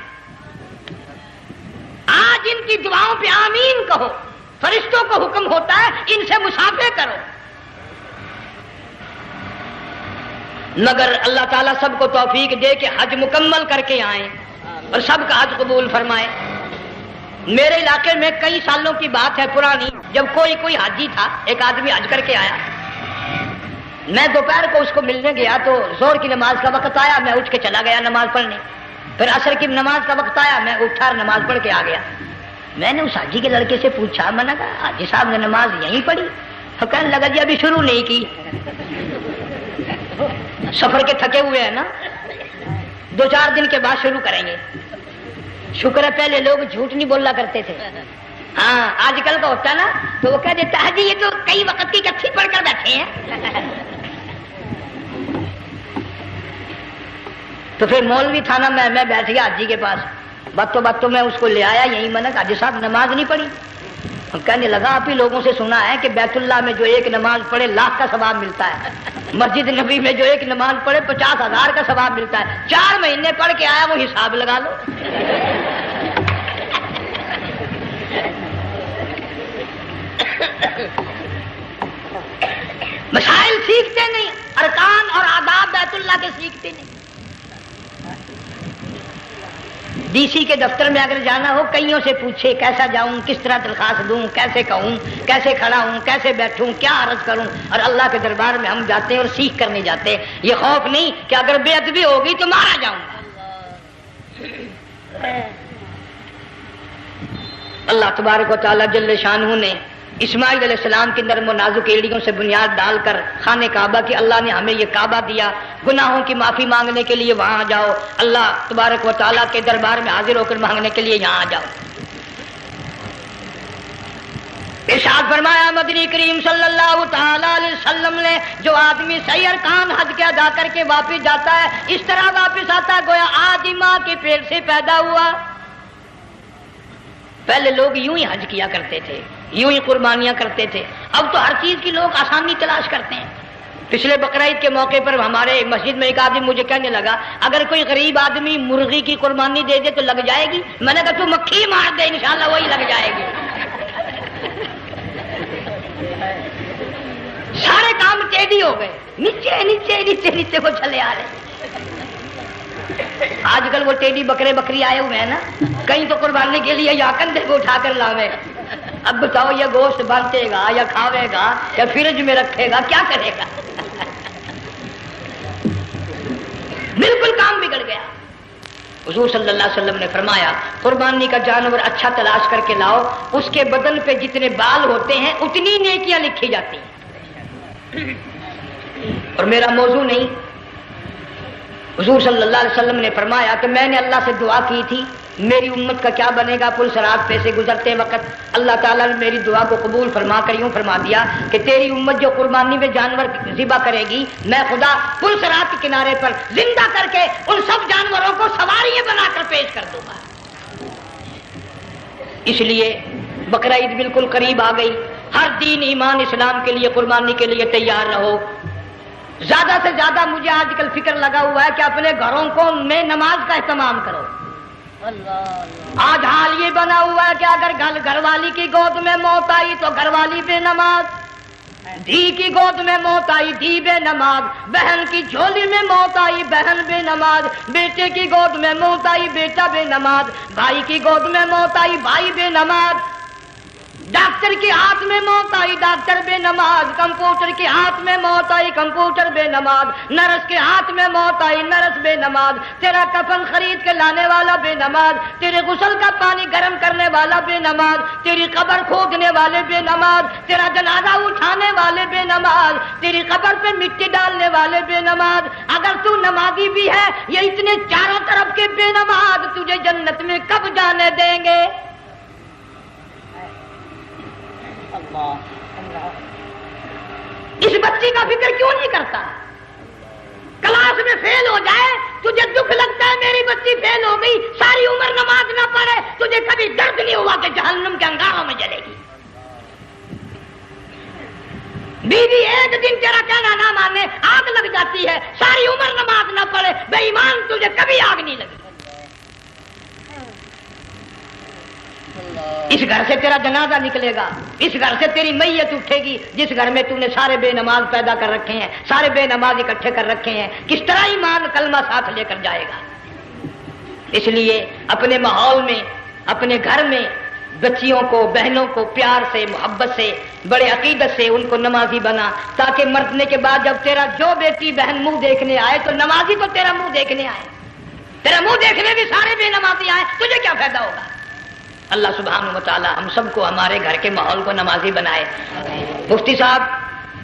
آج ان کی دعاؤں پہ آمین کہو، فرشتوں کو حکم ہوتا ہے ان سے مصافحہ کرو۔ مگر اللہ تعالیٰ سب کو توفیق دے کہ حج مکمل کر کے آئیں اور سب کا حج قبول فرمائے۔ میرے علاقے میں کئی سالوں کی بات ہے پرانی، جب کوئی حاجی تھا، ایک آدمی حج کر کے آیا، میں دوپہر کو اس کو ملنے گیا تو زور کی نماز کا وقت آیا، میں اٹھ کے چلا گیا نماز پڑھنے۔ پھر عصر کی نماز کا وقت آیا، میں اٹھا اور نماز پڑھ کے آ گیا۔ میں نے اس حاجی کے لڑکے سے پوچھا، میں نے کہا حاجی صاحب نے نماز یہیں پڑھی؟ تو کہنے لگا جی ابھی شروع نہیں کی، سفر کے تھکے ہوئے ہیں نا، 2-4 دن کے بعد شروع کریں گے۔ شکر ہے پہلے لوگ جھوٹ نہیں بولا کرتے تھے، ہاں آج کل کا ہوتا نا تو وہ کہہ دیتا ہے جی یہ تو کئی وقت کی کچھی پڑھ کر بیٹھے ہیں۔ تو پھر مولوی تھا نا، میں بیٹھ گیا حاجی کے پاس، باتوں میں اس کو لے آیا، یہی میں نے کہا حاجی صاحب نماز نہیں پڑھی؟ کہنے لگا آپ ہی لوگوں سے سنا ہے کہ بیت اللہ میں جو ایک نماز پڑھے 1,00,000 کا ثواب ملتا ہے، مسجد نبی میں جو ایک نماز پڑھے 50,000 کا ثواب ملتا ہے، 4 مہینے پڑھ کے آیا، وہ حساب لگا لو۔ مسائل سیکھتے نہیں، ارکان اور آداب بیت اللہ کے سیکھتے نہیں۔ ڈی سی کے دفتر میں اگر جانا ہو کئیوں سے پوچھے کیسا جاؤں، کس طرح درخواست دوں، کیسے کہوں، کیسے کھڑا ہوں، کیسے بیٹھوں، کیا عرض کروں، اور اللہ کے دربار میں ہم جاتے ہیں اور سیکھ کرنے جاتے ہیں، یہ خوف نہیں کہ اگر بے ادبی ہوگی تو مارا جاؤں گا۔ اللہ تبارک و تعالیٰ جل شانہ نے اسماعیل علیہ السلام کی نرم و نازک ایڑیوں سے بنیاد ڈال کر خانہ کعبہ کی، اللہ نے ہمیں یہ کعبہ دیا، گناہوں کی معافی مانگنے کے لیے وہاں جاؤ، اللہ تبارک و تعالیٰ کے دربار میں حاضر ہو کر مانگنے کے لیے یہاں جاؤ۔ ارشاد فرمایا مدنی کریم صلی اللہ تعالی علیہ وسلم نے جو آدمی صحیح ارکان حج کے ادا کر کے واپس جاتا ہے اس طرح واپس آتا ہے گویا آج ہی ماں کے پیٹ سے پیدا ہوا۔ پہلے لوگ یوں ہی حج کیا کرتے تھے، یوں ہی قربانیاں کرتے تھے، اب تو ہر چیز کی لوگ آسانی تلاش کرتے ہیں۔ پچھلے بقرعید کے موقع پر ہمارے مسجد میں ایک آدمی مجھے کہنے لگا اگر کوئی غریب آدمی مرغی کی قربانی دے دے تو لگ جائے گی؟ میں نے کہا تو مکھی مار دے انشاءاللہ وہی لگ جائے گی۔ سارے کام ٹیڑھی ہو گئے، نیچے نیچے نیچے نیچے کو چلے آ رہے۔ آج کل وہ ٹیڑھی بکرے بکری آئے ہوئے ہیں نا، کہیں تو قربانی کے لیے یا کندھے کو اٹھا کر لاوے۔ اب بتاؤ یہ گوشت بانٹے گا یا کھاوے گا یا فریج میں رکھے گا، کیا کرے گا؟ بالکل کام بگڑ گیا۔ حضور صلی اللہ علیہ وسلم نے فرمایا قربانی کا جانور اچھا تلاش کر کے لاؤ، اس کے بدن پہ جتنے بال ہوتے ہیں اتنی نیکیاں لکھی جاتی ہیں۔ اور میرا موضوع نہیں، حضور صلی اللہ علیہ وسلم نے فرمایا کہ میں نے اللہ سے دعا کی تھی میری امت کا کیا بنے گا، پل صراط پہ سے گزرتے وقت اللہ تعالیٰ نے میری دعا کو قبول فرما کر یوں فرما دیا کہ تیری امت جو قربانی میں جانور ذبح کرے گی میں خدا پل صراط کے کنارے پر زندہ کر کے ان سب جانوروں کو سواریاں بنا کر پیش کر دوں گا۔ اس لیے بقرعید بالکل قریب آ گئی، ہر دین ایمان اسلام کے لیے قربانی کے لیے تیار رہو۔ زیادہ سے زیادہ مجھے آج کل فکر لگا ہوا ہے کہ اپنے گھروں کو میں نماز کا اہتمام کرو۔ آج حال یہ بنا ہوا ہے کہ اگر گھر والی کی گود میں موت آئی تو گھر والی بے نماز، دھی کی گود میں موت آئی دھی بے نماز، بہن کی جھولی میں موت آئی بہن بے نماز، بیٹے کی گود میں موت آئی بیٹا بے نماز، بھائی کی گود میں موت آئی بھائی بے نماز۔ ڈاکٹر کے ہاتھ میں موت آئی، ڈاکٹر بے نماز، کمپیوٹر کے ہاتھ میں موت آئی، کمپیوٹر بے نماز، نرس کے ہاتھ میں موت آئی، نرس بے نماز، تیرا کفن خرید کے لانے والا بے نماز، تیرے غسل کا پانی گرم کرنے والا بے نماز، تیری قبر کھودنے والے بے نماز، تیرا جنازہ اٹھانے والے بے نماز، تیری قبر پہ مٹی ڈالنے والے بے نماز۔ اگر تو نمازی بھی ہے، یہ اتنے چاروں طرف کے بے نماز تجھے جنت میں کب جانے دیں گے؟ اس بچی کا فکر کیوں نہیں کرتا؟ کلاس میں فیل ہو جائے تجھے دکھ لگتا ہے میری بچی فیل ہو گئی، ساری عمر نماز نہ پڑھے تجھے کبھی درد نہیں ہوا کہ جہنم کے انگاروں میں جلے گی؟ بیوی ایک دن تیرا کہنا نہ مانے آگ لگ جاتی ہے، ساری عمر نماز نہ پڑھے بے ایمان تجھے کبھی آگ نہیں لگی۔ اس گھر سے تیرا جنازہ نکلے گا، اس گھر سے تیری میت اٹھے گی جس گھر میں تم نے سارے بے نماز پیدا کر رکھے ہیں، سارے بے نماز اکٹھے کر رکھے ہیں، کس طرح ایمان کلمہ ساتھ لے کر جائے گا؟ اس لیے اپنے ماحول میں، اپنے گھر میں بچیوں کو، بہنوں کو پیار سے، محبت سے، بڑے عقیدت سے ان کو نمازی بنا، تاکہ مرنے کے بعد جب تیرا جو بیٹی بہن منہ دیکھنے آئے تو نمازی تو تیرا منہ دیکھنے آئے، تیرا منہ دیکھنے بھی سارے بے نمازی آئے، تجھے کیا فائدہ ہوگا؟ اللہ سبحانہ و تعالی ہم سب کو ہمارے گھر کے ماحول کو نمازی بنائے۔ مفتی صاحب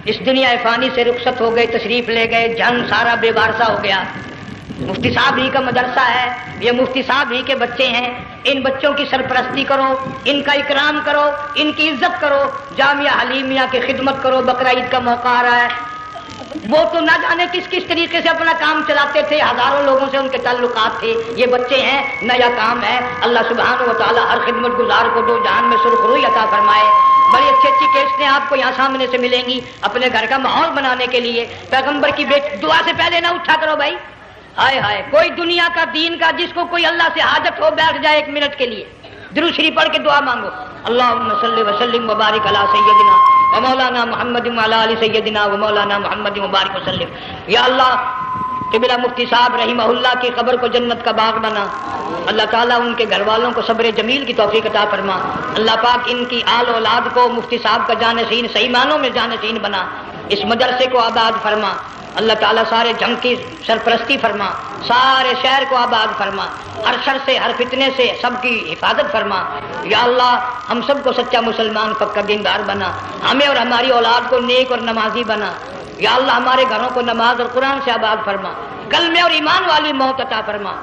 اس دنیا فانی سے رخصت ہو گئے، تشریف لے گئے، جان سارا بے وارثہ ہو گیا۔ مفتی صاحب ہی کا مدرسہ ہے، یہ مفتی صاحب ہی کے بچے ہیں، ان بچوں کی سرپرستی کرو، ان کا اکرام کرو، ان کی عزت کرو، جامعہ حلیمیہ کی خدمت کرو۔ بقرہ عید کا موقع آ رہا ہے، وہ تو نہ جانے کس کس طریقے سے اپنا کام چلاتے تھے، ہزاروں لوگوں سے ان کے تعلقات تھے، یہ بچے ہیں، نیا کام ہے۔ اللہ سبحانہ و تعالی ہر خدمت گزار کو دو جہان میں سرخ روئی عطا فرمائے۔ بڑی اچھی اچھی کیسٹیں آپ کو یہاں سامنے سے ملیں گی اپنے گھر کا ماحول بنانے کے لیے۔ پیغمبر کی دعا سے پہلے نہ اٹھا کرو بھائی، ہائے ہائے، کوئی دنیا کا دین کا جس کو کوئی اللہ سے حاجت ہو بیٹھ جائے ایک منٹ کے لیے، درود شریف پڑھ کے دعا مانگو۔ اللہم صلی وسلم وبارک علی سیدنا و مولانا محمد وعلی آل سیدنا و مولانا محمد وبارک وسلم۔ یا اللہ قبلہ مفتی صاحب رحمہ اللہ کی قبر کو جنت کا باغ بنا، اللہ تعالیٰ ان کے گھر والوں کو صبر جمیل کی توفیق عطا فرما، اللہ پاک ان کی آل اولاد کو مفتی صاحب کا جانشین صحیح معنوں میں جانشین بنا، اس مدرسے کو آباد فرما، اللہ تعالیٰ سارے جنگ کی سرپرستی فرما، سارے شہر کو آباد فرما، ہر شر سے ہر فتنے سے سب کی حفاظت فرما۔ یا اللہ ہم سب کو سچا مسلمان پکا دیندار بنا، ہمیں اور ہماری اولاد کو نیک اور نمازی بنا۔ یا اللہ ہمارے گھروں کو نماز اور قرآن سے آباد فرما، کلمے اور ایمان والی موت عطا فرما۔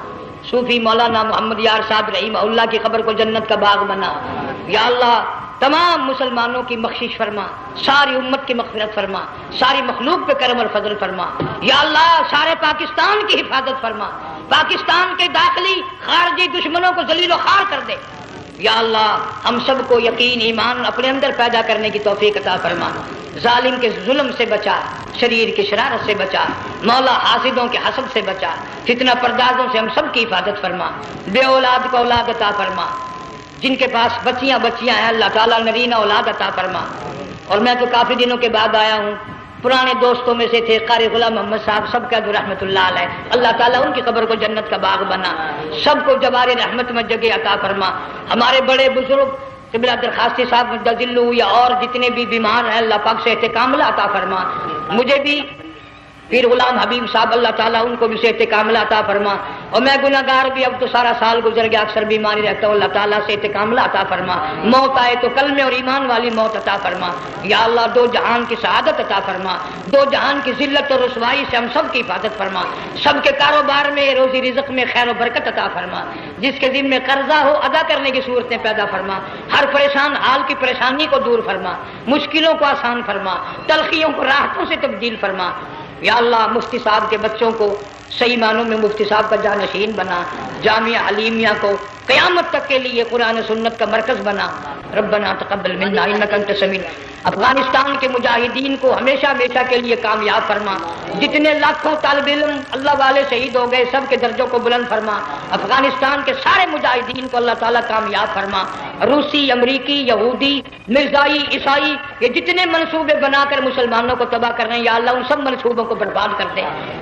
صوفی مولانا محمد یار صاحب رحمہ اللہ کی قبر کو جنت کا باغ بنا۔ یا اللہ تمام مسلمانوں کی بخشش فرما، ساری امت کی مغفرت فرما، ساری مخلوق پہ کرم اور فضل فرما۔ یا اللہ سارے پاکستان کی حفاظت فرما، پاکستان کے داخلی خارجی دشمنوں کو ذلیل و خوار کر دے۔ یا اللہ ہم سب کو یقین ایمان اپنے اندر پیدا کرنے کی توفیق عطا فرما، ظالم کے ظلم سے بچا، شریر کی شرارت سے بچا، مولا حاسدوں کے حسد سے بچا، فتنہ پردازوں سے ہم سب کی حفاظت فرما، بے اولاد کو اولاد عطا فرما، جن کے پاس بچیاں ہیں اللہ تعالیٰ نرینہ اولاد عطا فرما۔ اور میں تو کافی دنوں کے بعد آیا ہوں، پرانے دوستوں میں سے تھے قاری غلام محمد صاحب، سب کا جو رحمت اللہ علیہ، اللہ تعالیٰ ان کی قبر کو جنت کا باغ بنا، سب کو جوار رحمت میں جگہ عطا فرما۔ ہمارے بڑے بزرگ قبلہ درخواستی صاحب مجدلو یا اور جتنے بھی بیمار ہیں اللہ پاک صحت کاملہ عطا فرما، مجھے بھی پیر غلام حبیب صاحب اللہ تعالیٰ ان کو بھی صحت کاملہ عطا فرما، اور میں گناہ گار بھی اب تو سارا سال گزر گیا، اکثر بیماری رہتا ہوں، اللہ تعالیٰ صحت کاملہ عطا فرما، موت آئے تو کلمے اور ایمان والی موت عطا فرما۔ یا اللہ دو جہان کی سعادت عطا فرما، دو جہان کی ذلت اور رسوائی سے ہم سب کی حفاظت فرما، سب کے کاروبار میں روزی رزق میں خیر و برکت عطا فرما، جس کے ذمہ قرضہ ہو ادا کرنے کی صورتیں پیدا فرما، ہر پریشان حال کی پریشانی کو دور فرما، مشکلوں کو آسان فرما، تلخیوں کو راحتوں سے تبدیل فرما۔ یا اللہ مفتی صاحب کے بچوں کو صحیح معنوں میں مفتی صاحب کا جانشین بنا، جامعہ حلیمیہ کو قیامت تک کے لیے قرآن سنت کا مرکز بنا۔ ربنا تقبل منا انک انت السمیع۔ افغانستان کے مجاہدین کو ہمیشہ ہمیشہ کے لیے کامیاب فرما، جتنے لاکھوں طالب علم اللہ والے شہید ہو گئے سب کے درجوں کو بلند فرما، افغانستان کے سارے مجاہدین کو اللہ تعالیٰ کامیاب فرما، روسی، امریکی، یہودی، مرزائی، عیسائی، یہ جتنے منصوبے بنا کر مسلمانوں کو تباہ کر رہے ہیں یا اللہ ان سب منصوبوں کو برباد کر دے۔